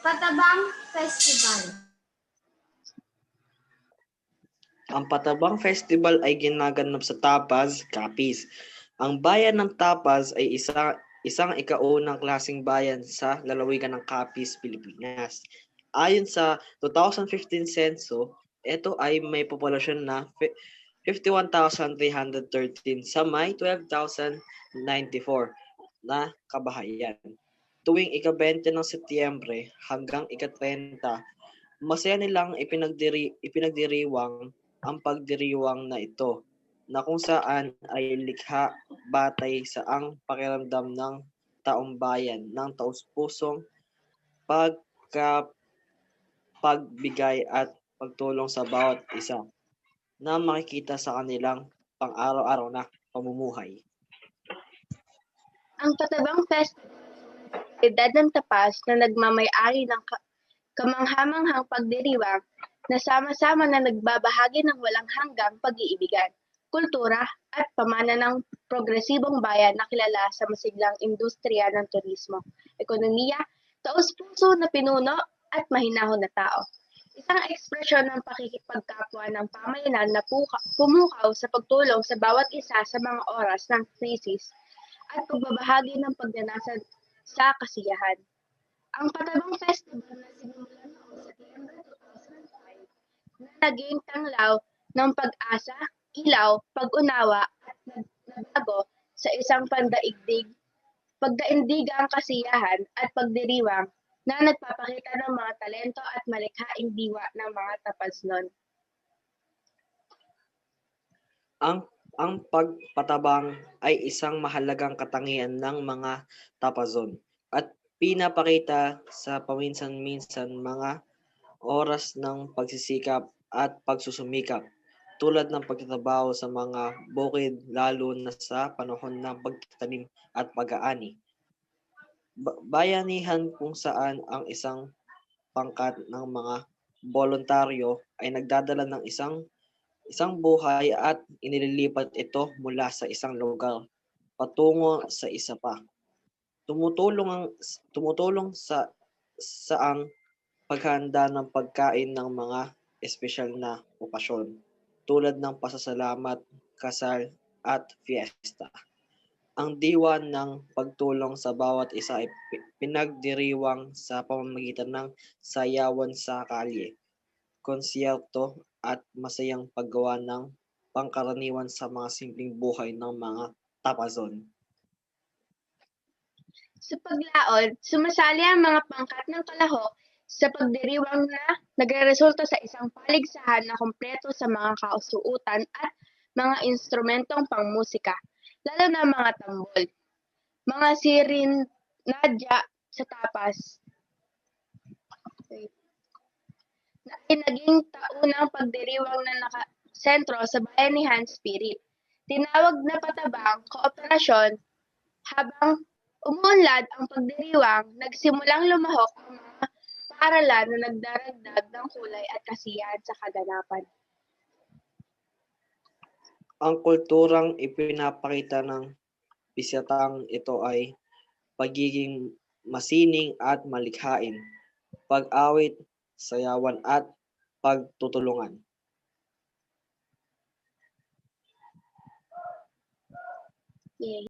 Patabang Festival. Ang Patabang Festival ay ginaganap sa Tapaz, Capiz. Ang bayan ng Tapaz ay isang ikaunang klaseng bayan sa lalawigan ng Capiz, Pilipinas. Ayon sa 2015 censo, ito ay may populasyon na 51,313 sa may 12,094 na kabahayan. Tuwing ika-20 ng Setyembre hanggang ika-30, masaya nilang ipinagdiriwang ang pagdiriwang na ito, na kung saan ay likha batay sa ang pakiramdam ng taong bayan ng taus-pusong pagbigay at pagtulong sa bawat isa na makikita sa kanilang pang-araw-araw na pamumuhay. Ang Patabang Festival ay edad ng Tapas na nagmamay-ari ng kamanghamanghang pagdiriwang na sama-sama na nagbabahagi ng walang hanggang pag-iibigan, kultura at pamana ng progresibong bayan na kilala sa masiglang industriya ng turismo, ekonomiya, taus-puso na pinuno at mahinahon na tao. Isang ekspresyon ng pakikipagkapwa ng pamayanan na pumukaw sa pagtulong sa bawat isa sa mga oras ng krisis at pagbabahagi ng pagnanasa sa kasiyahan. Ang Patabang Festival na sinimulan noong Setyembre 2005 na naging tanglaw ng pag-asa, ilaw, pag-unawa at nagbago sa isang pagdaindigang kasiyahan at pagdiriwang na nagpapakita ng mga talento at malikhaing diwa ng mga Tapaznon. Ang pagpatabang ay isang mahalagang katangian ng mga Tapazon at pinapakita sa paminsan-minsan mga oras ng pagsisikap at pagsusumikap, tulad ng pagtatrabaho sa mga bukid lalo na sa panahon ng pagtatanim at pag-aani. Bayanihan kung saan ang isang pangkat ng mga boluntaryo ay nagdadala ng isang buhay at inililipat ito mula sa isang lugar patungo sa isa pa. Tumutulong sa ang paghahanda ng pagkain ng mga espesyal na okasyon tulad ng pasasalamat, kasal at fiesta. Ang diwa ng pagtulong sa bawat isa ay pinagdiriwang sa pamamagitan ng sayawan sa kalye, konsyerto at masayang paggawa ng pangkaraniwan sa mga simpleng buhay ng mga Tapazon. Sa paglaon, sumasali ang mga pangkat ng kalahok sa pagdiriwang na nagreresulta sa isang paligsahan na kumpleto sa mga kausuotan at mga instrumentong pangmusika, lalo na mga tambol, mga sirinadya sa tapas, na ay naging taunang pagdiriwang na nakasentro sa bayanihan spirit. Tinawag na patabang kooperasyon. Habang umuunlad ang pagdiriwang, nagsimulang lumahok ang mga paaralan na nagdaragdag ng kulay at kasiyahan sa kaganapan. Ang kulturang ipinapakita ng bisitang ito ay pagiging masining at malikhain, pag-awit, sayawan at pagtutulungan. Yay.